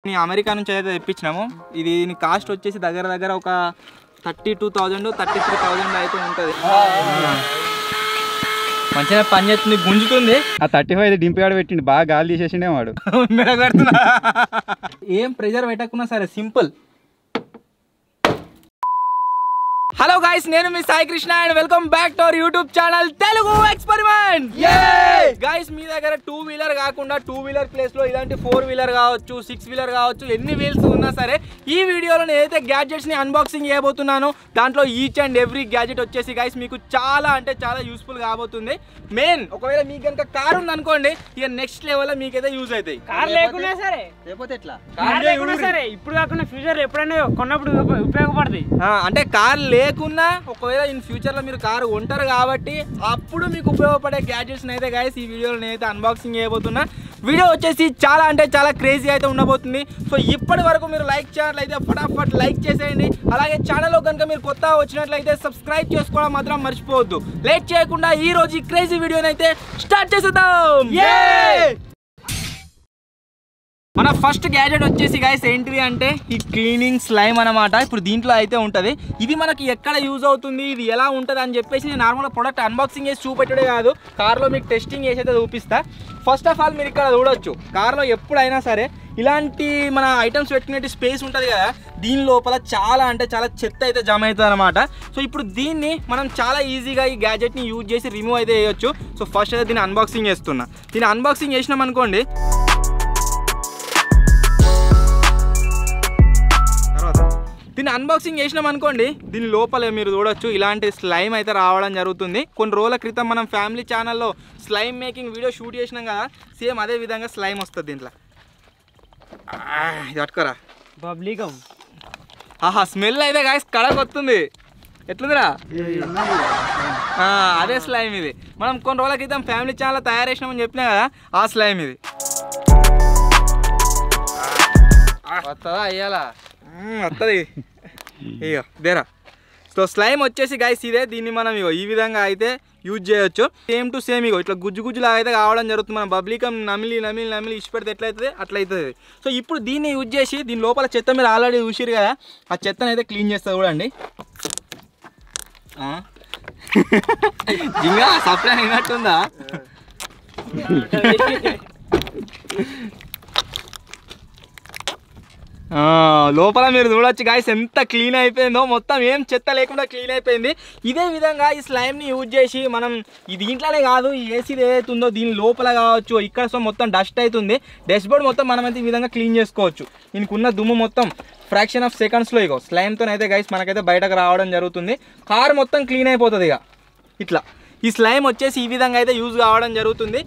America నుంచి అయితే తెప్పించినాము. దీని కాస్ట్ వచ్చేసి దగ్గర ఒక 32,000 33,000 అయితే ఉంటుంది. మంచిగా పని చేస్తుంది, గుంజుతుంది. ఆ 35 డింపిగాడు పెట్టిండు, బాగా గాలి తీసేసిండే వాడు. ఏం ప్రెజర్ పెట్టకున్నా సరే సింపుల్. హలో గైస్, నేను మీ Sai Krishna and welcome back to our YouTube channel Telugu experiment. Guys, మీ దగ్గర 2 వీలర్ కాకుండా 2 వీలర్ ప్లేస్ లో ఇలాంటి 4 వీలర్ కావచ్చు, 6 వీలర్ కావచ్చు, ఎన్ని వీల్స్ ఉన్నా సరే ఈ వీడియోలో నేనైతే గ్యాడ్జెట్స్ ని అన్బాక్సింగ్ చేయబోతున్నాను. దాంట్లో ఈచ్ అండ్ ఎవ్రీ గ్యాడ్జెట్ వచ్చేసి గైస్ మీకు చాలా అంటే చాలా యూస్ఫుల్ కాబోతుంది. మెయిన్ ఒకవేళ మీకు కనుక కార్ ఉంది అనుకోండి, ఇక నెక్స్ట్ లెవెల్ మీకైతే యూజ్ అవుతాయి. కార్ లేకున్నా సరే, లేకపోతే ఎట్లా, కార్ లేకున్నా సరే ఇప్పుడు కాకుండా ఫ్యూచర్ ఎప్పుడైనా కొన్నప్పుడు ఉపయోగపడుతుంది. అంటే కార్ లేకున్నా ఒకవేళ ఇన్ ఫ్యూచర్ లో మీరు కారు కొంటారు కాబట్టి అప్పుడు మీకు ఉపయోగపడే గ్యాడ్జెట్స్ అయితే గైస్ ఈ వీడియోలో నేనైతే అన్బాక్సింగ్ చేయబోతున్నా. వీడియో వచ్చేసి చాలా అంటే చాలా క్రేజీ అయితే ఉండబోతుంది. సో ఇప్పటి వరకు మీరు లైక్ చేయాలైతే ఫటాఫట్ లైక్ చేసేయండి. అలాగే ఛానల్లో కనుక మీరు కొత్తగా వచ్చినట్లయితే సబ్స్క్రైబ్ చేసుకోవడం మాత్రం మర్చిపోవద్దు. లేట్ చేయకుండా ఈ రోజు ఈ క్రేజీ వీడియోని అయితే స్టార్ట్ చేసేద్దాం. మన ఫస్ట్ గ్యాడ్జెట్ వచ్చేసి గైస్ ఏంటిది అంటే ఈ క్లీనింగ్ స్లైమ్ అనమాట. ఇప్పుడు దీంట్లో అయితే ఉంటుంది. ఇది మనకి ఎక్కడ యూజ్ అవుతుంది, ఇది ఎలా ఉంటుంది అని చెప్పేసి నేను నార్మల్గా ప్రొడక్ట్ అన్బాక్సింగ్ చేసి చూపెట్టడే కాదు, కార్లో మీకు టెస్టింగ్ చేసి అయితే చూపిస్తా. ఫస్ట్ ఆఫ్ ఆల్ మీరు ఇక్కడ చూడొచ్చు, కార్లో ఎప్పుడైనా సరే ఇలాంటి మన ఐటమ్స్ పెట్టుకునే స్పేస్ ఉంటుంది కదా, దీని లోపల చాలా అంటే చాలా చెత్త అయితే జమ అవుతుంది అనమాట. సో ఇప్పుడు దీన్ని మనం చాలా ఈజీగా ఈ గ్యాడ్జెట్ని యూజ్ చేసి రిమూవ్ అయితే చేయొచ్చు. సో ఫస్ట్ అయితే దీన్ని అన్బాక్సింగ్ చేస్తున్నా. దీన్ని అన్బాక్సింగ్ చేసినాం అనుకోండి, దీని లోపల మీరు చూడొచ్చు ఇలాంటి స్లైమ్ అయితే రావడం జరుగుతుంది. కొన్ని రోజుల క్రితం మనం ఫ్యామిలీ ఛానల్లో స్లైమ్ మేకింగ్ వీడియో షూట్ చేసినాం కదా, సేమ్ అదే విధంగా స్లైమ్ వస్తుంది దీంట్లో. ఇది పట్టుకోరా బబ్లీగం. ఆహా, స్మెల్ అయితే గాయస్ కడకు వస్తుంది. ఎట్లుందిరా? అదే స్లైమ్ ఇది. మనం కొన్ని రోజుల క్రితం ఫ్యామిలీ ఛానల్లో తయారు చేసినామని చెప్పినా కదా, ఆ స్లైమ్ ఇది. వస్తుందా అయ్యాలా? వస్తుంది. ఇగో దేరా. సో స్లైమ్ వచ్చేసి గైస్ ఇదే. దీన్ని మనం ఇగో ఈ విధంగా అయితే యూజ్ చేయొచ్చు. సేమ్ టు సేమ్ ఇగో ఇట్లా గుజ్జులాగా అయితే కావడం జరుగుతుంది. మనం బబ్లీకం నమిలి ఇచ్చి పెడితే ఎట్లయితుంది అట్లయితుంది. సో ఇప్పుడు దీన్ని యూజ్ చేసి దీని లోపల చెత్త మీరు ఆల్రెడీ చూసిరు కదా, ఆ చెత్తను అయితే క్లీన్ చేస్తుంది చూడండి. ఇంకా సప్లై అయినట్టుందా? లోపల మీరు చూడొచ్చు గాయస్ ఎంత క్లీన్ అయిపోయిందో, మొత్తం ఏం చెత్త లేకుండా క్లీన్ అయిపోయింది. ఇదే విధంగా ఈ స్లైమ్ని యూజ్ చేసి మనం దీంట్లోనే కాదు, ఈ ఏసీది ఏదైతే ఉందో దీని లోపల కావచ్చు, ఇక్కడ సో మొత్తం డస్ట్ అవుతుంది, డస్ట్ బోర్డ్ మొత్తం మనమైతే ఈ విధంగా క్లీన్ చేసుకోవచ్చు. దీనికి ఉన్న దుమ్ము మొత్తం ఫ్రాక్షన్ ఆఫ్ సెకండ్స్లో ఇగో స్లైమ్తో అయితే గైస్ మనకైతే బయటకు రావడం జరుగుతుంది. కార్ మొత్తం క్లీన్ అయిపోతుంది ఇక ఇట్లా. ఈ స్లైమ్ వచ్చేసి ఈ విధంగా అయితే యూజ్ కావడం జరుగుతుంది.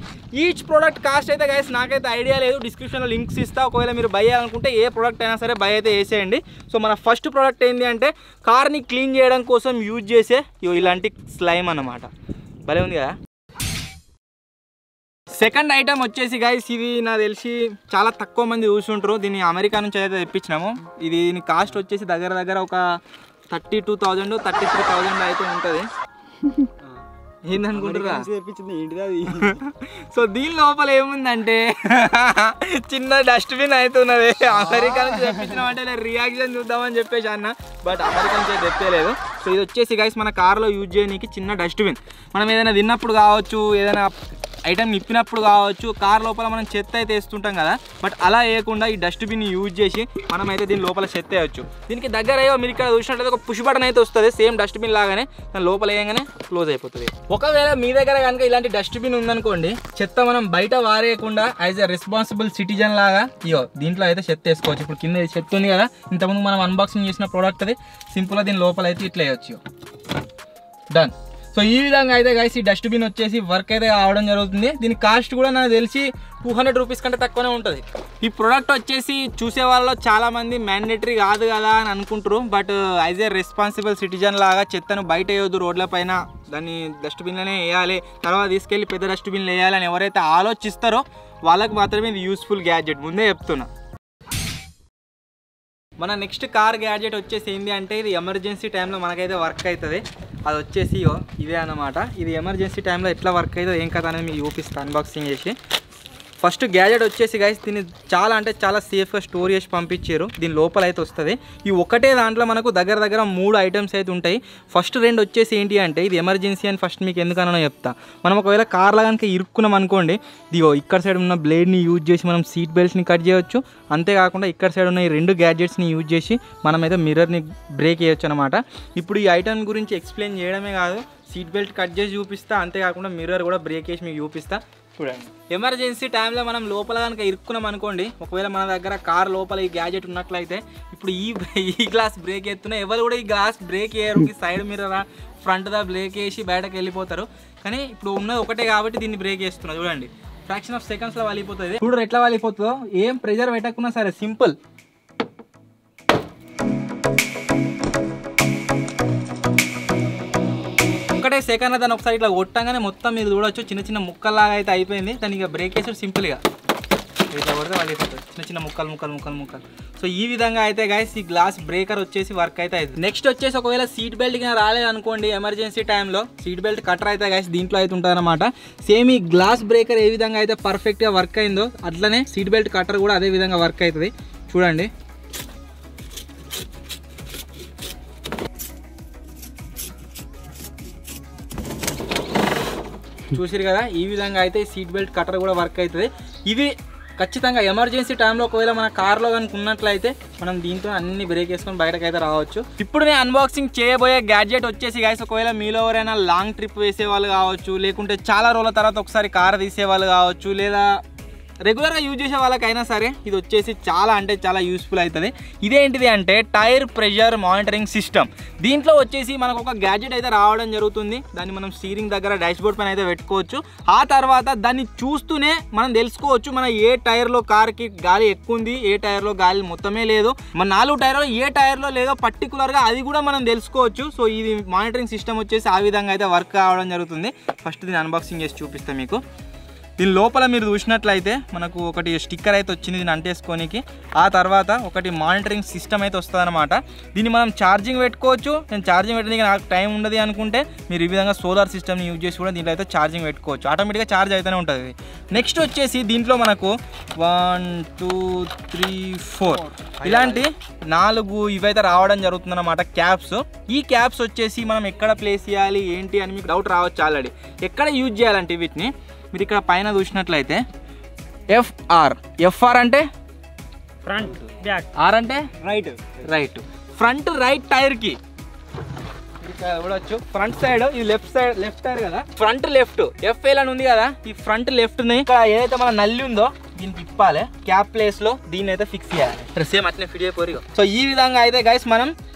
ఈచ్ ప్రోడక్ట్ కాస్ట్ అయితే గైస్ నాకైతే ఐడియా లేదు, డిస్క్రిప్షన్లో లింక్స్ ఇస్తా. ఒకవేళ మీరు బై చేయాలనుకుంటే ఏ ప్రోడక్ట్ అయినా సరే బై అయితే వేసేయండి. సో మన ఫస్ట్ ప్రోడక్ట్ ఏంటి అంటే కార్ని క్లీన్ చేయడం కోసం యూజ్ చేసే ఇలాంటి స్లైమ్ అన్నమాట. భలే ఉంది కదా. సెకండ్ ఐటమ్ వచ్చేసి గైస్ ఇది నాకు తెలిసి చాలా తక్కువ మంది చూసుంటారు. దీన్ని అమెరికా నుంచి అయితే తెప్పించినాము. దీని కాస్ట్ వచ్చేసి దగ్గర ఒక 32,000 33,000 అయితే ఉంటుంది. ఏందనుకుంటారా? సో దీని లోపల ఏముందంటే చిన్న డస్ట్బిన్ అయితే ఉన్నది. అమెరికా నుంచి తెప్పించినామంటే రియాక్షన్ చూద్దామని చెప్పేసి అన్న, బట్ అమెరికా నుంచి తెప్పలేదు. సో ఇది వచ్చేసి గైస్ మన కార్లో యూజ్ చేయడానికి చిన్న డస్ట్బిన్. మనం ఏదైనా తిన్నప్పుడు కావచ్చు, ఏదైనా ఐటమ్ నిప్పినప్పుడు కావచ్చు, కార్ లోపల మనం చెత్త అయితే వేస్తుంటాం కదా, బట్ అలా వేయకుండా ఈ డస్ట్బిన్ని యూజ్ చేసి మనం అయితే దీని లోపల చెత్త వేయచ్చు. దీనికి దగ్గర మీరు ఇక్కడ చూసినట్లయితే ఒక పుష్ బటన్ అయితే వస్తుంది, సేమ్ డస్ట్బిన్ లాగానే. దాని లోపల వేయగానే క్లోజ్ అయిపోతుంది. ఒకవేళ మీ దగ్గర కనుక ఇలాంటి డస్ట్బిన్ ఉందనుకోండి, చెత్త మనం బయట వారేయకుండా యాజ్ ఎ రెస్పాన్సిబుల్ సిటిజన్ లాగా దీంట్లో అయితే చెత్త వేసుకోవచ్చు. ఇప్పుడు కింద చెత్త ఉంది కదా, ఇంతకుముందు మనం అన్బాక్సింగ్ చేసిన ప్రోడక్ట్ అది, సింపుల్గా దీని లోపల అయితే ఇట్లా వేయచ్చు. డన్. సో ఈ విధంగా అయితే గైస్ ఈ డస్ట్బిన్ వచ్చేసి వర్క్ అయితే కావడం జరుగుతుంది. దీని కాస్ట్ కూడా నాకు తెలిసి 200 రూపీస్ కంటే తక్కువనే ఉంటుంది. ఈ ప్రోడక్ట్ వచ్చేసి చూసే వాళ్ళలో చాలామంది మ్యాండేటరీ కాదు కదా అని అనుకుంటారు, but as a responsible citizen లాగా చెత్తను బయట వేయొద్దు, రోడ్ల పైన దాన్ని డస్ట్బిన్లోనే వేయాలి, తర్వాత తీసుకెళ్ళి పెద్ద డస్ట్బిన్లో వేయాలి అని ఎవరైతే ఆలోచిస్తారో వాళ్ళకి మాత్రమే ఇది యూస్ఫుల్ గ్యాడ్జెట్, ముందే చెప్తున్నా. మన నెక్స్ట్ కార్ గ్యాడ్జెట్ వచ్చేసి ఏంటి అంటే ఇది ఎమర్జెన్సీ టైంలో మనకైతే వర్క్ అవుతుంది. అది వచ్చేసి ఇదే అన్నమాట. ఇది ఎమర్జెన్సీ టైంలో ఎట్లా వర్క్ అవుతుంది ఏం కదా అనేది మీకు చూపిస్తాను అన్బాక్సింగ్ చేసి. ఫస్ట్ గ్యాజెట్ వచ్చేసి గైస్ దీన్ని చాలా అంటే చాలా సేఫ్గా స్టోర్ చేసి పంపించారు. దీని లోపల అయితే వస్తుంది. ఈ ఒకటే దాంట్లో మనకు దగ్గర 3 ఐటమ్స్ అయితే ఉంటాయి. ఫస్ట్ 2 వచ్చేసి ఏంటి అంటే ఇది ఎమర్జెన్సీ అని ఫస్ట్ మీకు ఎందుకనో చెప్తా. మనం ఒకవేళ కార్లో కనుక ఇరుక్కున్నాం అనుకోండి, ఇదిగో ఇక్కడ సైడ్ ఉన్న బ్లేడ్ని యూజ్ చేసి మనం సీట్ బెల్ట్స్ని కట్ చేయవచ్చు. అంతేకాకుండా ఇక్కడ సైడ్ ఉన్న ఈ 2 గ్యాడ్జెట్స్ని యూజ్ చేసి మనమైతే మిర్రర్ని బ్రేక్ చేయొచ్చు అనమాట. ఇప్పుడు ఈ ఐటమ్ గురించి ఎక్స్ప్లెయిన్ చేయడమే కాదు, సీట్ బెల్ట్ కట్ చేసి చూపిస్తా, అంతేకాకుండా మిర్రర్ కూడా బ్రేక్ చేసి మీకు చూపిస్తా. చూడండి, ఎమర్జెన్సీ టైంలో మనం లోపల కనుక ఇరుక్కున్నాం అనుకోండి, ఒకవేళ మన దగ్గర కార్ లోపల ఈ గ్యాజెట్ ఉన్నట్లయితే ఇప్పుడు ఈ గ్లాస్ బ్రేక్ ఎత్తున్నా ఎవరు కూడా ఈ గ్లాస్ బ్రేక్ చేయరు. ఈ సైడ్ మిర్రర్ ఫ్రంట్ దా బ్రేక్ వేసి బయటకు వెళ్ళిపోతారు. కానీ ఇప్పుడు ఉన్నది ఒకటే కాబట్టి దీన్ని బ్రేక్ చేస్తున్నా. చూడండి, ఫ్రాక్షన్ ఆఫ్ సెకండ్స్లో వాలిపోతుంది. చూడరు ఎట్లా వాలిపోతుందో, ఏం ప్రెజర్ పెట్టకున్నా సరే సింపుల్. ఒకటే సెకండ్ దాన్ని ఒకసారి ఇట్లా కొట్టంగానే మొత్తం మీరు చూడవచ్చు చిన్న చిన్న ముక్కల్లాగా అయితే అయిపోయింది. దాన్ని ఇక బ్రేక్ వేసాడు సింపుల్గా ఇట్లా కొడితే వాళ్ళిపోతుంది చిన్న చిన్న ముక్కలు. సో ఈ విధంగా అయితే గైస్ ఈ గ్లాస్ బ్రేకర్ వచ్చేసి వర్క్ అయితే అవుతుంది. నెక్స్ట్ వచ్చేసి ఒకవేళ సీట్ బెల్ట్ కింద రాలేదు అనుకోండి, ఎమర్జెన్సీ టైంలో సీట్ బెల్ట్ కటర్ అయితే గైస్ దీంట్లో అయితే ఉంటుంది అనమాట. సేమ్ ఈ గ్లాస్ బ్రేకర్ ఏ విధంగా అయితే పర్ఫెక్ట్గా వర్క్ అయిందో అట్లనే సీట్ బెల్ట్ కటర్ కూడా అదే విధంగా వర్క్ అవుతుంది. చూడండి, చూసిరు కదా, ఈ విధంగా అయితే సీట్ బెల్ట్ కటర్ కూడా వర్క్ అవుతుంది. ఇవి ఖచ్చితంగా ఎమర్జెన్సీ టైంలో ఒకవేళ మన కార్లో కనుక ఉన్నట్లయితే మనం దీంతో అన్ని బ్రేక్ వేసుకొని బయటకు అయితే రావచ్చు. ఇప్పుడు నేను అన్బాక్సింగ్ చేయబోయే గ్యాడ్జెట్ వచ్చేసి గైస్, ఒకవేళ మీలో ఎవరైనా లాంగ్ ట్రిప్ వేసే వాళ్ళు కావచ్చు, లేకుంటే చాలా రోజుల తర్వాత ఒకసారి కార్ తీసే వాళ్ళు కావచ్చు, లేదా రెగ్యులర్గా యూజ్ చేసే వాళ్ళకైనా సరే ఇది వచ్చేసి చాలా అంటే చాలా యూస్ఫుల్ అవుతుంది. ఇదేంటిది అంటే టైర్ ప్రెషర్ మానిటరింగ్ సిస్టమ్. దీంట్లో వచ్చేసి మనకు ఒక గ్యాడ్జెట్ అయితే రావడం జరుగుతుంది. దాన్ని మనం స్టీరింగ్ దగ్గర డాష్బోర్డ్ పైన అయితే పెట్టుకోవచ్చు. ఆ తర్వాత దాన్ని చూస్తూనే మనం తెలుసుకోవచ్చు మన ఏ టైర్లో కార్కి గాలి ఎక్కువ ఉంది, ఏ టైర్లో గాలి మొత్తమే లేదు, మన 4 టైర్లో ఏ టైర్లో లేదో పర్టికులర్గా అది కూడా మనం తెలుసుకోవచ్చు. సో ఇది మానిటరింగ్ సిస్టమ్ వచ్చేసి ఆ విధంగా అయితే వర్క్ కావడం జరుగుతుంది. ఫస్ట్ దీన్ని అన్బాక్సింగ్ చేసి చూపిస్తాను మీకు. దీని లోపల మీరు చూసినట్లయితే మనకు ఒకటి స్టిక్కర్ అయితే వచ్చింది దీన్ని అంటేసుకోనికి. ఆ తర్వాత ఒకటి మానిటరింగ్ సిస్టమ్ అయితే వస్తుంది అనమాట. దీన్ని మనం ఛార్జింగ్ పెట్టుకోవచ్చు. నేను ఛార్జింగ్ పెట్టడానికి నాకు టైం ఉండదు అనుకుంటే మీరు ఈ విధంగా సోలార్ సిస్టమ్ని యూజ్ చేసి కూడా దీంట్లో అయితే ఛార్జింగ్ పెట్టుకోవచ్చు. ఆటోమేటిక్గా ఛార్జ్ అయితేనే ఉంటుంది. నెక్స్ట్ వచ్చేసి దీంట్లో మనకు 1 2 3 4 ఇలాంటి 4 ఇవైతే రావడం జరుగుతుంది అనమాట క్యాప్స్. ఈ క్యాప్స్ వచ్చేసి మనం ఎక్కడ ప్లేస్ చేయాలి ఏంటి అని మీకు డౌట్ రావచ్చు. ఆల్రెడీ ఎక్కడ యూజ్ చేయాలంటే వీటిని మీరు ఇక్కడ పైన చూసినట్లయితే ఎఫ్ఆర్ అంటే ఫ్రంట్, బ్యాక్, ఆర్ అంటే రైట్. ఫ్రంట్ రైట్ టైర్కి చూడవచ్చు. ఫ్రంట్ సైడ్ ఇది లెఫ్ట్ టైర్ కదా, ఫ్రంట్ లెఫ్ట్ ఎఫ్ఎల్ అని ఉంది కదా, ఈ ఫ్రంట్ లెఫ్ట్ని ఇక్కడ ఏదైతే మన నల్లి ఉందో దీన్ని తిప్పాలి. క్యాప్ ప్లేస్లో దీన్ని అయితే ఫిక్స్ చేయాలి. సేమ్ అట్లనే ఫిట్ అయిపోయి. సో ఈ విధంగా అయితే గైస్ మనం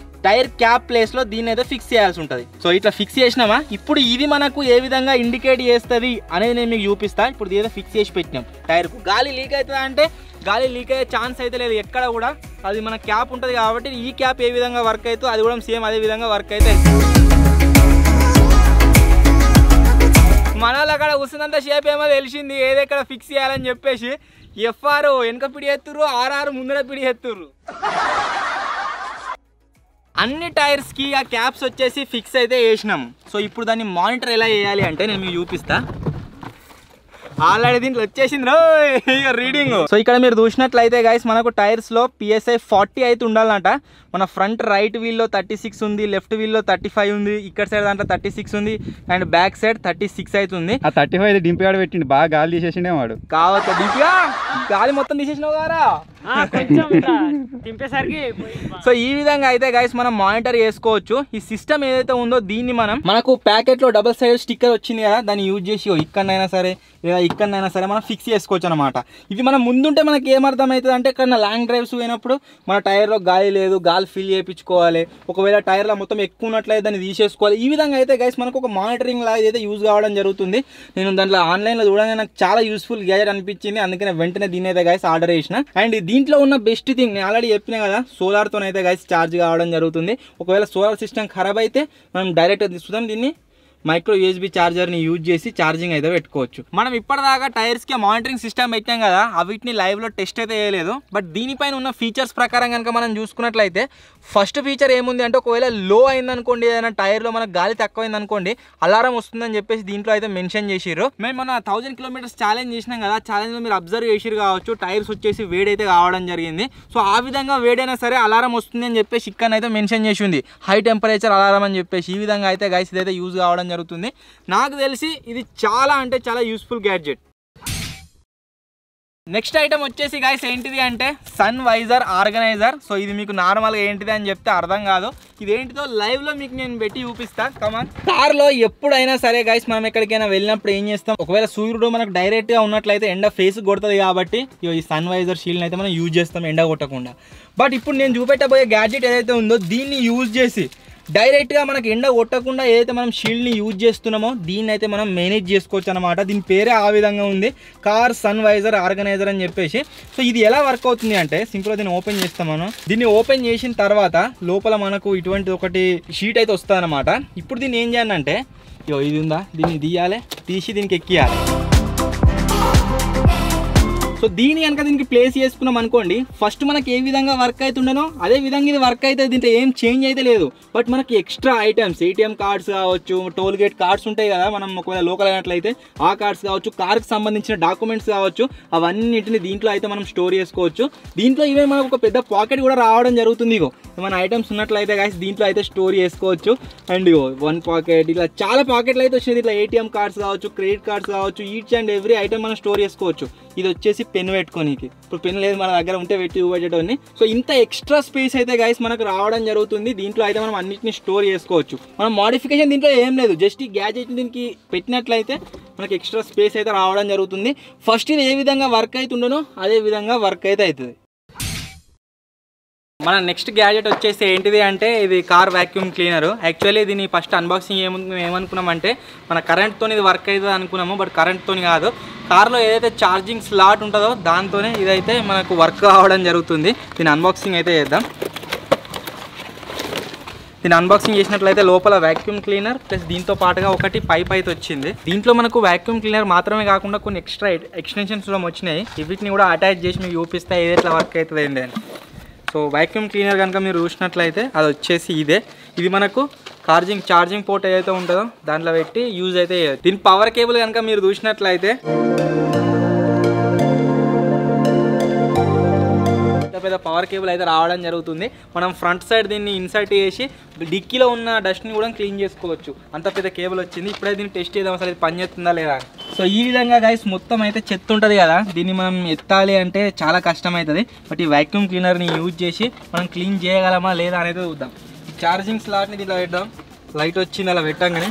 టైర్ క్యాప్ ప్లేస్లో దీన్ని అయితే ఫిక్స్ చేయాల్సి ఉంటుంది. సో ఇట్లా ఫిక్స్ చేసినామా, ఇప్పుడు ఇది మనకు ఏ విధంగా ఇండికేట్ చేస్తుంది అనేది నేను మీకు చూపిస్తా. ఇప్పుడు ఏదో ఫిక్స్ చేసి పెట్టినాం టైర్కు. గాలి లీక్ అవుతుందా అంటే గాలి లీక్ అయ్యే ఛాన్స్ అయితే లేదు ఎక్కడ కూడా. అది మన క్యాప్ ఉంటుంది కాబట్టి ఈ క్యాప్ ఏ విధంగా వర్క్ అవుతుందో అది కూడా సేమ్ అదే విధంగా వర్క్ అయితే మన వాళ్ళు అక్కడ కూర్చున్నంత షేప్ ఏమో తెలిసింది ఏది ఎక్కడ ఫిక్స్ చేయాలని చెప్పేసి. ఎఫ్ఆర్ వెనక పిడి ఎత్తురు, ఆర్ఆర్ ముందర పిడి ఎత్తురు. అన్ని టైర్స్కి ఆ క్యాప్స్ వచ్చేసి ఫిక్స్ అయితే వేసినాము. సో ఇప్పుడు దాన్ని మానిటర్ ఎలా చేయాలి అంటే నేను మీకు చూపిస్తా. ఆల్రెడీ దీంట్లో వచ్చేసింది రీడింగ్. సో ఇక్కడ మీరు చూసినట్లయితే గైస్ మనకు టైర్స్లో PSI 40 అయితే ఉండాలంట. మన ఫ్రంట్ రైట్ వీల్లో 36 ఉంది, లెఫ్ట్ వీల్లో 35 ఉంది, ఇక్కడ సైడ్ దాంట్లో 36 ఉంది, అండ్ బ్యాక్ సైడ్ 36 అవుతుంది. ఆ 35 డింపిగాడు పెట్టిండు, బాగా గాలి తీసేసిండే వాడు. కావచ్చు డింపిగా గాలి మొత్తం తీసేసినావు గారా తింపేసరికి. సో ఈ విధంగా అయితే గైస్ మనం మానిటర్ చేసుకోవచ్చు. ఈ సిస్టమ్ ఏదైతే ఉందో దీన్ని మనకు ప్యాకెట్ లో డబుల్ సైడ్ స్టిక్కర్ వచ్చింది కదా, దాన్ని యూజ్ చేసి ఇక్కడైనా సరే లేదా ఇక్కడైనా సరే మనం ఫిక్స్ చేసుకోవచ్చు అనమాట. ఇది మనం ముందుంటే మనకి ఏమర్థం అవుతుంది అంటే ఎక్కడైనా లాంగ్ డ్రైవ్స్ పోయినప్పుడు మన టైర్లో గాలి లేదు, గాలి ఫిల్ చేయించుకోవాలి. ఒకవేళ టైర్లో మొత్తం ఎక్కువ ఉన్నట్లయితే దాన్ని తీసేసుకోవాలి. ఈ విధంగా అయితే గైస్ మనకు ఒక మానిటరింగ్ లాగా అయితే యూజ్ కావడం జరుగుతుంది. నేను దాంట్లో ఆన్లైన్లో చూడగానే నాకు చాలా యూస్ఫుల్ గ్యాజెట్ అనిపించింది, అందుకనే వెంటనే దీన్ని అయితే గైస్ ఆర్డర్ చేసిన. అండ్ దీంట్లో ఉన్న బెస్ట్ థింగ్ నేను ఆల్రెడీ చెప్పినా కదా, సోలార్తో అయితే గైస్ ఛార్జ్ కావడం జరుగుతుంది. ఒకవేళ సోలార్ సిస్టమ్ ఖరాబ్ అయితే మనం డైరెక్ట్గా తీసుకుందాం దీన్ని మైక్రో యూఎస్బీ ఛార్జర్ని యూజ్ చేసి ఛార్జింగ్ అయితే పెట్టుకోవచ్చు. మనం ఇప్పటిదాకా టైర్స్కి మానిటరింగ్ సిస్టమ్ పెట్టాం కదా, అవిటిని లైవ్లో టెస్ట్ అయితే చేయలేదు. బట్ దీనిపైన ఉన్న ఫీచర్స్ ప్రకారం కనుక మనం చూసుకున్నట్లయితే ఫస్ట్ ఫీచర్ ఏముంది అంటే, ఒకవేళ లో అయిందనుకోండి, ఏదైనా టైర్లో మనకు గాలి తక్కువైంది అనుకోండి, అలారం వస్తుందని చెప్పేసి దీంట్లో అయితే మెన్షన్ చేసిర్రు. మేము మన 1000 కిలోమీటర్స్ ఛాలెంజ్ చేసినాం కదా, ఛాలెంజ్లో మీరు అబ్జర్వ్ చేసిరు కావచ్చు, టైర్స్ వచ్చేసి వేడైతే కావడం జరిగింది. సో ఆ విధంగా వేడైనా సరే అలారం వస్తుంది అని చెప్పేసి ఇక్కడ అయితే మెన్షన్ చేసి ఉంది, హై టెంపరేచర్ అలారం అని చెప్పేసి. ఈ విధంగా అయితే గైస్ ఇదైతే యూజ్ కావడం జరుగుతుంది. నాకు తెలిసి ఇది చాలా అంటే చాలా యూస్ఫుల్ గ్యాడ్జెట్. నెక్స్ట్ ఐటమ్ వచ్చేసి గైస్ ఏంటిది అంటే సన్ వైజర్ ఆర్గనైజర్. సో ఇది మీకు నార్మల్గా ఏంటిది అని చెప్తే అర్థం కాదు, ఇదేంటిదో లైవ్లో మీకు నేను పెట్టి చూపిస్తా. కమాన్. కార్లో ఎప్పుడైనా సరే గైస్ మనం ఎక్కడికైనా వెళ్ళినప్పుడు ఏం చేస్తాం, ఒకవేళ సూర్యుడు మనకు డైరెక్ట్గా ఉన్నట్లయితే ఎండ ఫేస్ కొడుతుంది కాబట్టి ఈ సన్ వైజర్ షీల్డ్ అయితే మనం యూజ్ చేస్తాం ఎండ కొట్టకుండా. బట్ ఇప్పుడు నేను చూపెట్టబోయే గ్యాడ్జెట్ ఏదైతే ఉందో దీన్ని యూజ్ చేసి డైరెక్ట్గా మనకి ఎండ కొట్టకుండా ఏదైతే మనం షీల్డ్ని యూజ్ చేస్తున్నామో దీన్ని అయితే మనం మేనేజ్ చేసుకోవచ్చు అనమాట. దీని పేరే ఆ విధంగా ఉంది, కార్ సన్ వైజర్ ఆర్గనైజర్ అని చెప్పేసి. సో ఇది ఎలా వర్క్ అవుతుంది అంటే సింపుల్గా దీన్ని ఓపెన్ చేస్తాం మనం. దీన్ని ఓపెన్ చేసిన తర్వాత లోపల మనకు ఇటువంటి ఒకటి షీట్ అయితే వస్తుంది అనమాట. ఇప్పుడు దీన్ని ఏం చేయాలంటే ఇది ఉందా, దీన్ని తీయాలి, తీసి దీనికి ఎక్కియాలి. సో దీని కనుక దీనికి ప్లేస్ చేసుకున్నాం అనుకోండి, ఫస్ట్ మనకి ఏ విధంగా వర్క్ అవుతుండనో అదే విధంగా ఇది వర్క్ అయితే దీంట్లో ఏం చేంజ్ అయితే లేదు. బట్ మనకి ఎక్స్ట్రా ఐటమ్స్, ఏటీఎం కార్డ్స్ కావచ్చు, టోల్ గేట్ కార్డ్స్ ఉంటాయి కదా, మనం ఒకవేళ లోకల్ అయినట్లయితే ఆ కార్డ్స్ కావచ్చు, కార్కి సంబంధించిన డాక్యుమెంట్స్ కావచ్చు, అవన్నిటిని దీంట్లో అయితే మనం స్టోర్ చేసుకోవచ్చు. దీంట్లో ఇవే మనకు ఒక పెద్ద పాకెట్ కూడా రావడం జరుగుతుంది. ఇగో మన ఐటమ్స్ ఉన్నట్లయితే గాయస్ దీంట్లో అయితే స్టోర్ చేసుకోవచ్చు. అండ్ ఇగో 1 పాకెట్, ఇలా చాలా పాకెట్లు అయితే వచ్చినాయి. ఇట్లా ఏటీఎం కార్డ్స్ కావచ్చు, క్రెడిట్ కార్డ్స్ కావచ్చు, ఈచ్ అండ్ ఎవ్రీ ఐటమ్ మనం స్టోర్ చేసుకోవచ్చు. ఇది వచ్చేసి పెన్ పెట్టుకోనికి, ఇప్పుడు పెన్ లేదు మన దగ్గర, ఉంటే పెట్టి చూపెట్టేటోని. సో ఇంత ఎక్స్ట్రా స్పేస్ అయితే గైస్ మనకు రావడం జరుగుతుంది. దీంట్లో అయితే మనం అన్నిటిని స్టోర్ చేసుకోవచ్చు. మనం మోడిఫికేషన్ దీంట్లో ఏం లేదు, జస్ట్ ఈ గ్యాడ్జెట్ దీనికి పెట్టినట్లయితే మనకి ఎక్స్ట్రా స్పేస్ అయితే రావడం జరుగుతుంది. ఫస్ట్ ఇది ఏ విధంగా వర్క్ అవుతుండనో అదే విధంగా వర్క్ అయితే అవుతుంది. మన నెక్స్ట్ గ్యాడ్జెట్ వచ్చేసి ఏంటిది అంటే ఇది కార్ వాక్యూమ్ క్లీనర్. యాక్చువల్లీ దీన్ని ఫస్ట్ అన్బాక్సింగ్ ఏమనుకున్నామంటే మన కరెంట్తో ఇది వర్క్ అవుతుంది అనుకున్నాము, బట్ కరెంట్తో కాదు, కార్లో ఏదైతే ఛార్జింగ్ స్లాట్ ఉంటుందో దాంతోనే ఇదైతే మనకు వర్క్ కావడం జరుగుతుంది. దీని అన్బాక్సింగ్ అయితే చేద్దాం. దీన్ని అన్బాక్సింగ్ చేసినట్లయితే లోపల వాక్యూమ్ క్లీనర్ ప్లస్ దీంతో పాటుగా ఒకటి పైప్ అయితే వచ్చింది. దీంట్లో మనకు వాక్యూమ్ క్లీనర్ మాత్రమే కాకుండా కొన్ని ఎక్స్ట్రా ఎక్స్టెన్షన్స్ కూడా వచ్చినాయి. వీటిని కూడా అటాచ్ చేసి మీకు చూపిస్తే ఏది ఎట్లా వర్క్ అవుతుంది ఏంటి అని. సో వాక్యూమ్ క్లీనర్ కనుక మీరు చూసినట్లయితే అది వచ్చేసి ఇదే. ఇది మనకు ఛార్జింగ్ పోర్ట్ ఏదైతే ఉంటుందో దాంట్లో పెట్టి యూజ్ అయితే. దీని పవర్ కేబుల్ కనుక మీరు చూసినట్లయితే పెద్ద పవర్ కేబుల్ అయితే రావడం జరుగుతుంది. మనం ఫ్రంట్ సైడ్ దీన్ని ఇన్సర్ట్ చేసి డిక్కీలో ఉన్న డస్ట్ని కూడా క్లీన్ చేసుకోవచ్చు. అంత పెద్ద కేబుల్ వచ్చింది. ఇప్పుడే దీన్ని టెస్ట్ చేద్దాం అసలు ఇది పని చేస్తుందా లేదా. సో ఈ విధంగా గైస్ మొత్తం అయితే చెత్త ఉంటుంది కదా, దీన్ని మనం ఎత్తాలి అంటే చాలా కష్టం అవుతుంది. బట్ ఈ వాక్యూమ్ క్లీనర్ని యూజ్ చేసి మనం క్లీన్ చేయగలమా లేదా అనేది చూద్దాం. ఛార్జింగ్ స్లాట్ని దీంట్లో పెట్టాం, లైట్ వచ్చింది అలా పెట్టంగానే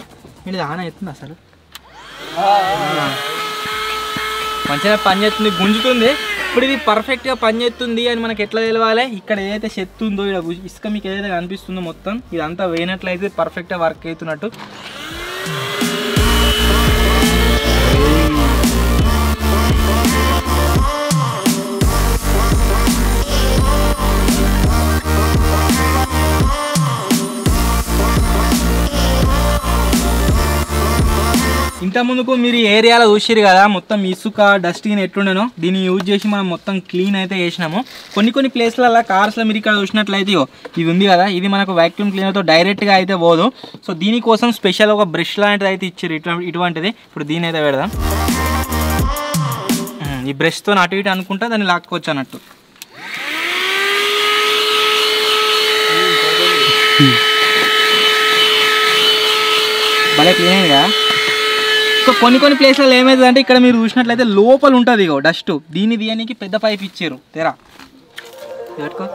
ఇది ఆన్ అవుతుంది. అసలు మంచిగా పని చేస్తుంది, గుంజుతుంది. ఇప్పుడు ఇది పర్ఫెక్ట్గా పనిచేస్తుంది అని మనకి ఎట్లా తెలవాలి, ఇక్కడ ఏదైతే చెత్త ఉందో ఇక్కడ ఇసుక మీకు ఏదైతే కనిపిస్తుందో మొత్తం ఇదంతా వేయనట్లయితే పర్ఫెక్ట్గా వర్క్ అవుతున్నట్టు. ఇంత ముందుకు మీరు ఏరియాలో చూసిరు కదా మొత్తం ఇసుక డస్ట్ని ఎట్లుండేనో దీన్ని యూజ్ చేసి మనం మొత్తం క్లీన్ అయితే చేసినాము. కొన్ని ప్లేస్లలో కార్స్లో మీరు ఇక్కడ చూసినట్లయితే ఇది ఉంది కదా, ఇది మనకు వాక్యూమ్ క్లీనర్తో డైరెక్ట్గా అయితే పోదు. సో దీనికోసం స్పెషల్ ఒక బ్రష్ లాంటిది అయితే ఇచ్చారు ఇటువంటిది. ఇప్పుడు దీని అయితే పెడదాం. ఈ బ్రష్తో అటు ఇటు అనుకుంటా దాన్ని లాక్కోవచ్చు అన్నట్టు. భలే క్లీన్ అయింది కదా. సో కొన్ని ప్లేస్లలో ఏమైంది అంటే ఇక్కడ మీరు చూసినట్లయితే లోపల ఉంటుంది ఇగో డస్ట్, దీన్ని తీయడానికి పెద్ద పైప్ ఇచ్చారు. తెరా పెట్టుకో.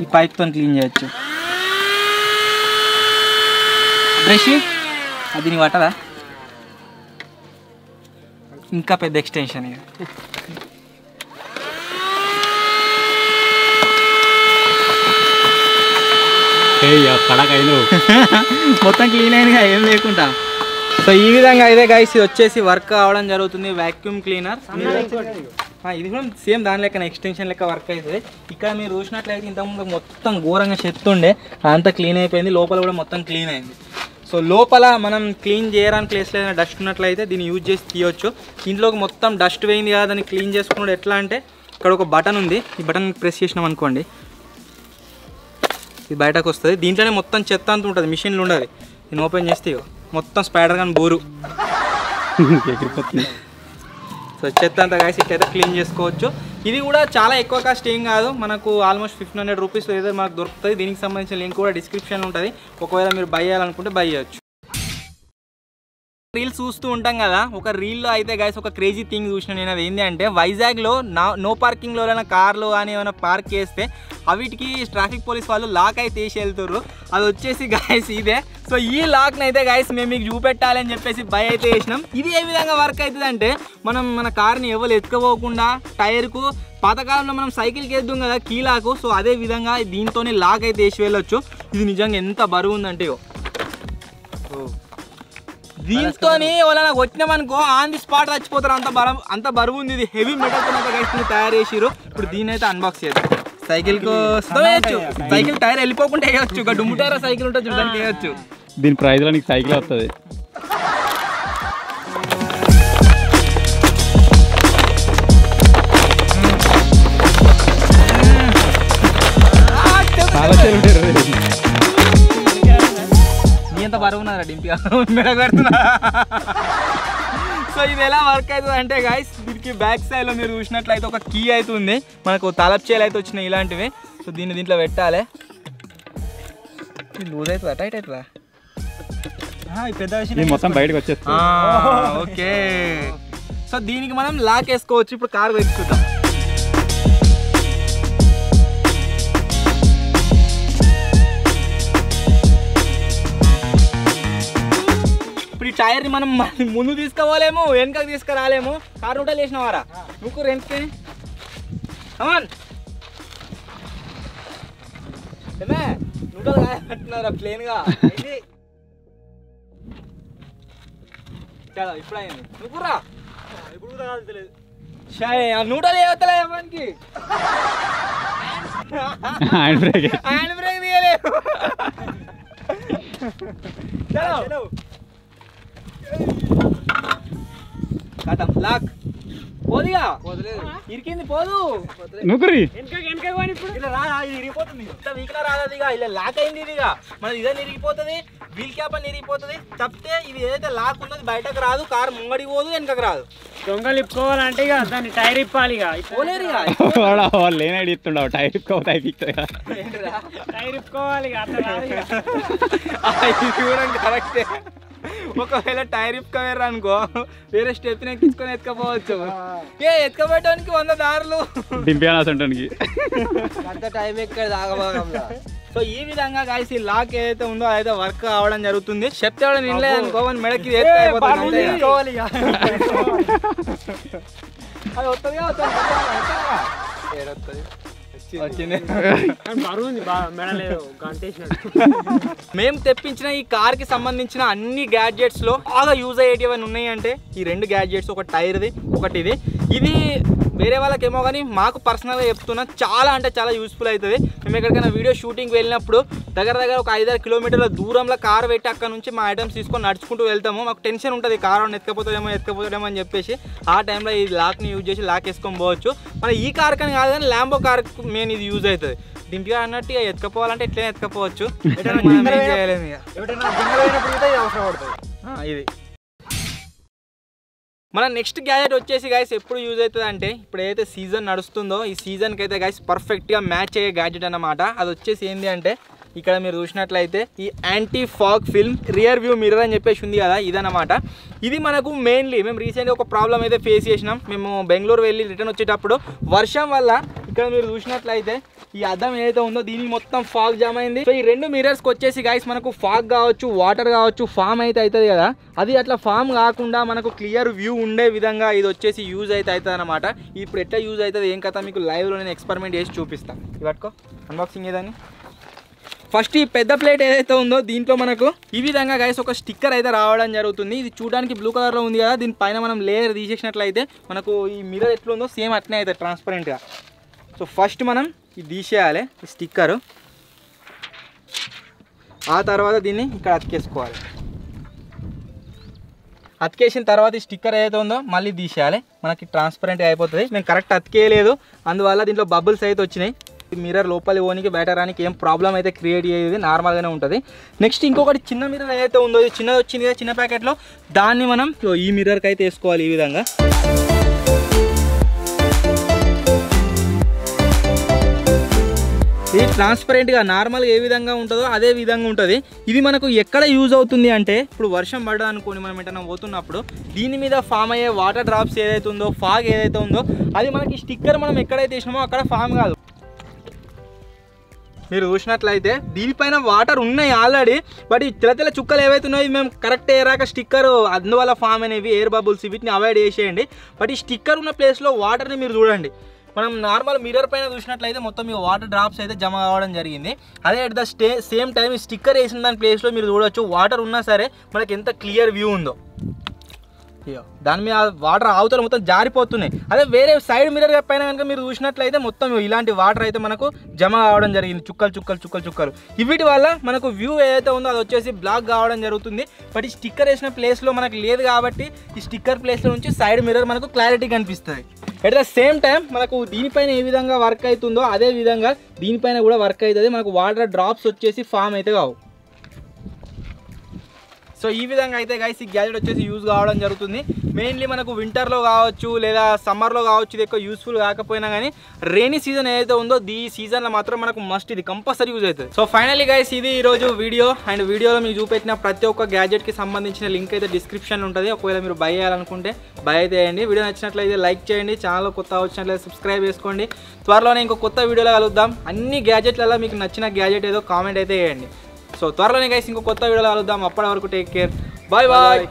ఈ పైప్తో క్లీన్ చేయొచ్చు. బ్రష్ అది దీనికి పట్టదా, ఇంకా పెద్ద ఎక్స్టెన్షన్ ఇక. మొత్తం క్లీన్ అయిందిగా ఏం లేకుండా. సో ఈ విధంగా అయితే గైస్ ఇది వచ్చేసి వర్క్ అవడం జరుగుతుంది వాక్యూమ్ క్లీనర్. ఇది కూడా సేమ్ దాని లెక్క ఎక్స్టెన్షన్ లెక్క వర్క్ అవుతుంది. ఇక్కడ మీరు చూసినట్లయితే ఇంతకుముందు మొత్తం ఘోరంగా చెత్త ఉండే, అంతా క్లీన్ అయిపోయింది. లోపల కూడా మొత్తం క్లీన్ అయింది. సో లోపల మనం క్లీన్ చేయడానికి ప్లేస్లో ఏదైనా డస్ట్ ఉన్నట్లయితే దీన్ని యూజ్ చేసి తీయొచ్చు. ఇంట్లోకి మొత్తం డస్ట్ పోయింది కదా, దాన్ని క్లీన్ చేసుకున్నాడు ఎట్లా అంటే ఇక్కడ ఒక బటన్ ఉంది. ఈ బటన్ ప్రెస్ చేసినాం అనుకోండి, ఇది బయటకు వస్తుంది. దీంట్లోనే మొత్తం చెత్త అంతా ఉంటుంది, మిషన్లు ఉండదు. దీన్ని ఓపెన్ చేస్తే మొత్తం స్పైడర్ కానీ బోరు. సో చెత్త అంతా కాసి ఇట్లయితే క్లీన్ చేసుకోవచ్చు. ఇది కూడా చాలా ఎక్కువ కాస్ట్ ఏం కాదు, మనకు ఆల్మోస్ట్ 1500 రూపీస్ ఏదో మనకు దొరుకుతుంది. దీనికి సంబంధించిన లింక్ కూడా డిస్క్రిప్షన్లో ఉంటుంది. ఒకవేళ మీరు బై చేయాలనుకుంటే బై చేయొచ్చు. రీల్స్ చూస్తూ ఉంటాం కదా, ఒక రీల్లో అయితే గైస్ ఒక క్రేజీ థింగ్ చూసిన నేను. అది ఏంటి అంటే వైజాగ్లో నో పార్కింగ్లో ఏమైనా కార్లు కానీ ఏమైనా పార్క్ చేస్తే అవిటికి ట్రాఫిక్ పోలీస్ వాళ్ళు లాక్ అయితే వేసి వెళ్తుర్రు. అది వచ్చేసి గైస్ ఇదే. సో ఈ లాక్ని అయితే గైస్ మేము మీకు చూపెట్టాలని చెప్పేసి బై అయితే వేసినాం. ఇది ఏ విధంగా వర్క్ అవుతుంది అంటే మనం మన కార్ని ఎవరు ఎత్తుకోపోకుండా టైర్కు పాతకాలంలో మనం సైకిల్కి వేద్దాం కదా కీలాకు, సో అదే విధంగా దీంతోనే లాక్ అయితే వేసి వెళ్ళొచ్చు. ఇది నిజంగా ఎంత బరువు ఉందంటే దీంతో ఎవరైనా వచ్చినామనుకో ఆన్ ది స్పాట్ చచ్చిపోతారు, అంత బరువు ఉంది. ఇది హెవీ మెటల్తో గైస్ తయారు చేసిరు. ఇప్పుడు దీని అయితే అన్బాక్స్ చేద్దాం. సైకిల్కు వేయచ్చు, సైకిల్ టైర్ వెళ్ళిపోకుండా వేయచ్చు. ఒక డుమ్ము టైర్ సైకిల్ ఉంటుంది దానికి వేయచ్చు. దీని ప్రైజ్లో నీకు సైకిల్ వస్తుంది. నీ ఎంత బరువు ఉన్నారా డింపి మెడ పెడుతున్నా. సో ఇది ఎలా వర్క్ అవుతుంది అంటే గైస్ దీనికి బ్యాక్ సైడ్లో మీరు చూసినట్లయితే ఒక కీ అయితే ఉంది. మనకు తలప్ చేయలు అయితే వచ్చినాయి ఇలాంటివి. సో దీంట్లో పెట్టాలి. లూజ్ అవుతుందా టైట్ అవుతుందా? పెద్ద విషయం మొత్తం బయటకు వచ్చేస్తుంది. ఓకే, సో దీనికి మనం లాక్ వేసుకోవచ్చు. ఇప్పుడు కార్ వేసుకుందాం. ఇప్పుడు ఈ టైర్ని మనం ముందు తీసుకోవాలేమో వెనకకి తీసుకురాలేము. కారు రూటలు వేసినవారా నువ్వు రెంట్కి అమన్ నూటలు కాదంటున్నారా ప్లేన్గా. చాలా ఇప్పుడు అయింది. నువ్వు రా ఇప్పుడు తెలియదు. నూటలు ఏవతలే మనకి హ్యాండ్ బ్రేక్ తీయలేదు. లాక్ పోదిగా ఇరికింది పోదు. నువ్వురి ఇరిగిపోతుంది. వీక్లా రాదదిగా ఇలా లాక్ అయింది. ఇదిగా మన ఇదే ఇరిగిపోతుంది. వీల్ క్యాప్ అని ఇరిగిపోతుంది. తప్పితే ఇది ఏదైతే లాక్ ఉన్నది బయటకు రాదు. కారు ముంగడికి పోదు వెనకకు రాదు. దొంగలు ఇప్పుకోవాలంటే ఇక దాన్ని టైర్ ఇప్పాలి. పోలేరు వాళ్ళు లేని ఇస్తుండవు టైర్ ఇప్పుకోవాలి. టైర్ ఇప్పుకోవాలి కరెక్టే. ఒకవేళ టైర్ ఇప్పుకోవేరు అనుకో వేరే స్టెప్ ఎక్కించుకొని ఎత్తుకపోవచ్చు. ఎత్తుకోబెట్టడానికి 100 దారులు దింపడానికి అంత టైం ఎక్కడ దాగబాగంగా. సో ఈ విధంగా గైస్ ఈ లాక్ ఏదైతే ఉందో అదైతే వర్క్ అవడం జరుగుతుంది. చెప్తే కూడా నిన్నలేదు అనుకో మెడకి అది వస్తుంది. మేము తెప్పించిన ఈ కార్ కి సంబంధించిన అన్ని గ్యాడ్జెట్స్ లో బాగా యూజ్ అయ్యేటివి ఉన్నాయి అంటే ఈ 2 గ్యాడ్జెట్స్, ఒక టైర్ది ఒకటి ఇది వేరే వాళ్ళకేమో కానీ మాకు పర్సనల్గా చెప్తున్నా చాలా అంటే చాలా యూస్ఫుల్ అవుతుంది. మేము ఎక్కడికైనా వీడియో షూటింగ్ వెళ్ళినప్పుడు దగ్గర ఒక 5-6 కిలోమీటర్ల దూరంలో కార్ పెట్టి అక్కడ నుంచి మా ఐటమ్స్ తీసుకొని నడుచుకుంటూ వెళ్తాము. మాకు టెన్షన్ ఉంటుంది కార్ ఎత్తుకపోతాడేమో అని చెప్పేసి ఆ టైంలో ఈ లాక్ని యూజ్ చేసి లాక్ వేసుకొని పోవచ్చు. మన ఈ కార్ కానీ కాదు కానీ ల్యాంబో కార్ మెయిన్ ఇది యూజ్ అవుతుంది. డింపిగా అన్నట్టు ఎత్తుకపోవాలంటే ఎట్లయినా ఎత్తుకపోవచ్చు. ఇది మన నెక్స్ట్ గ్యాజెట్ వచ్చేసి గైస్ ఎప్పుడు యూజ్ అవుతుంది అంటే ఇప్పుడు ఏదైతే సీజన్ నడుస్తుందో ఈ సీజన్కి అయితే గైస్ పర్ఫెక్ట్గా మ్యాచ్ అయ్యే గ్యాజెట్ అన్నమాట. అది వచ్చేసి ఏంటి అంటే ఇక్కడ మీరు చూసినట్లయితే ఈ anti fog film rear view mirror అని చెప్పేసి ఉంది కదా, ఇదన్నమాట. ఇది మనకు మెయిన్లీ మేము రీసెంట్గా ఒక ప్రాబ్లం అయితే ఫేస్ చేసినాం. మేము బెంగళూరు వెళ్ళి రిటర్న్ వచ్చేటప్పుడు వర్షం వల్ల ఇక్కడ మీరు చూసినట్లయితే ఈ అద్దం ఏదైతే ఉందో దీనికి మొత్తం ఫాగ్ జామ్ అయింది. సో ఈ 2 మిర్రర్స్కి వచ్చేసి గైస్ మనకు ఫాగ్ కావచ్చు, వాటర్ కావచ్చు, ఫామ్ అయితే అవుతుంది కదా, అది అట్లా ఫామ్ కాకుండా మనకు క్లియర్ వ్యూ ఉండే విధంగా ఇది వచ్చేసి యూజ్ అయితే అవుతుంది అనమాట. ఇప్పుడు ఎట్లా యూజ్ అవుతుంది ఏం కథ మీకు లైవ్లో నేను ఎక్స్పెరిమెంట్ చేసి చూపిస్తాను. ఇది పట్టుకో అన్బాక్సింగ్ ఏదని. ఫస్ట్ ఈ పెద్ద ప్లేట్ ఏదైతే ఉందో దీంట్లో మనకు ఈ విధంగా గైస్ ఒక స్టిక్కర్ అయితే రావడం జరుగుతుంది. ఇది చూడడానికి బ్లూ కలర్లో ఉంది కదా, దీనిపైన మనం లేయర్ తీసేసినట్లయితే మనకు ఈ మిర్రర్ ఎట్లా ఉందో సేమ్ అట్నే అవుతుంది ట్రాన్స్పరెంట్గా. సో ఫస్ట్ మనం ఇది తీసేయాలి ఈ స్టిక్కరు, ఆ తర్వాత దీన్ని ఇక్కడ అతికేసుకోవాలి. అతికేసిన తర్వాత ఈ స్టిక్కర్ ఏదైతే ఉందో మళ్ళీ తీసేయాలి, మనకి ట్రాన్స్పరెంట్గా అయిపోతుంది. నేను కరెక్ట్ అతికేయలేదు, అందువల్ల దీంట్లో బబుల్స్ అయితే వచ్చినాయి. మిర్రర్ లోపలి ఓనికి బయట రానికి ఏం ప్రాబ్లం అయితే క్రియేట్ అయ్యేది, నార్మల్గానే ఉంటుంది. నెక్స్ట్ ఇంకొకటి చిన్న మిర్రర్ ఏదైతే ఉందో, ఇది చిన్నది వచ్చింది కదా చిన్న ప్యాకెట్లో, దాన్ని మనం ఈ మిర్రర్కి అయితే వేసుకోవాలి. ఈ విధంగా ఇది ట్రాన్స్పరెంట్గా నార్మల్గా ఏ విధంగా ఉంటుందో అదే విధంగా ఉంటుంది. ఇది మనకు ఎక్కడ యూజ్ అవుతుంది అంటే, ఇప్పుడు వర్షం పడ్డా అనుకోని మనం ఎటన్నా పోతున్నప్పుడు దీని మీద ఫామ్ అయ్యే వాటర్ డ్రాప్స్ ఏదైతే ఉందో, ఫాగ్ ఏదైతే ఉందో, అది మనకి స్టిక్కర్ మనం ఎక్కడైతే వేసినామో అక్కడ ఫామ్ కాదు. మీరు చూసినట్లయితే దీనిపైన వాటర్ ఉన్నాయి ఆల్రెడీ, బట్ ఈ తెల్ల తెల్ల చుక్కలు ఏవైతే ఉన్నాయో మేము కరెక్ట్ ఏరాక స్టిక్కర్ అందువల్ల ఫామ్ అనేవి ఎయిర్ బబుల్స్, వీటిని అవాయిడ్ చేసేయండి. బట్ ఈ స్టిక్కర్ ఉన్న ప్లేస్లో వాటర్ని మీరు చూడండి. మనం నార్మల్ మిర్రర్ పైన చూసినట్లయితే మొత్తం ఈ వాటర్ డ్రాప్స్ అయితే జమ కావడం జరిగింది. అదే అట్ ద సేమ్ టైం ఈ స్టిక్కర్ వేసిన దాని ప్లేస్లో మీరు చూడవచ్చు వాటర్ ఉన్నా సరే మనకి ఎంత క్లియర్ వ్యూ ఉందో. దాని మీద వాటర్ అవతల మొత్తం జారిపోతున్నాయి. అదే వేరే సైడ్ మిర్రర్ పైన కనుక మీరు చూసినట్లయితే మొత్తం ఇలాంటి వాటర్ అయితే మనకు జమ కావడం జరిగింది, చుక్కలు చుక్కలు చుక్కలు చుక్కలు. వీటి వల్ల మనకు వ్యూ ఏదైతే ఉందో అది వచ్చేసి బ్లాక్ కావడం జరుగుతుంది. బట్ ఈ స్టిక్కర్ వేసిన ప్లేస్లో మనకు లేదు కాబట్టి ఈ స్టిక్కర్ ప్లేస్లో నుంచి సైడ్ మిర్రర్ మనకు క్లారిటీ కనిపిస్తుంది. అట్ ద సేమ్ టైం మనకు దీనిపైన ఏ విధంగా వర్క్ అవుతుందో అదే విధంగా దీనిపైన కూడా వర్క్ అవుతుంది. మనకు వాటర్ డ్రాప్స్ వచ్చేసి ఫామ్ అయితే కావు. సో ఈ విధంగా అయితే గైస్ ఈ గ్యాజెట్ వచ్చేసి యూజ్ కావడం జరుగుతుంది. మెయిన్లీ మనకు వింటర్లో కావచ్చు లేదా సమ్మర్లో కావచ్చు ఇది ఎక్కువ యూస్ఫుల్ కాకపోయినా కానీ రెయినీ సీజన్ ఏదైతే ఉందో ఈ సీజన్లో మాత్రం మనకు మస్ట్ ఇది కంపల్సరీ యూజ్ అవుతుంది. సో ఫైనల్లీ గైస్ ఇది ఈరోజు వీడియో. అండ్ వీడియోలో మీకు చూపెట్టిన ప్రతి ఒక్క గ్యాజెట్కి సంబంధించిన లింక్ అయితే డిస్క్రిప్షన్లో ఉంటుంది. ఒకవేళ మీరు బై చేయాలనుకుంటే బై అయితే చేయండి. వీడియో నచ్చినట్లయితే లైక్ చేయండి, ఛానల్ కొత్త వచ్చినట్లయితే సబ్స్క్రైబ్ చేసుకోండి. త్వరలోనే ఇంకో కొత్త వీడియోలో కలుద్దాం. అన్ని గ్యాజెట్లలో మీకు నచ్చిన గ్యాజెట్ ఏదో కామెంట్ అయితే చేయండి. సో త్వరలోనే గైస్ ఇంకో కొత్త వీడియోలో కలుద్దాం. అప్పటి వరకు టేక్ కేర్, బాయ్ బాయ్.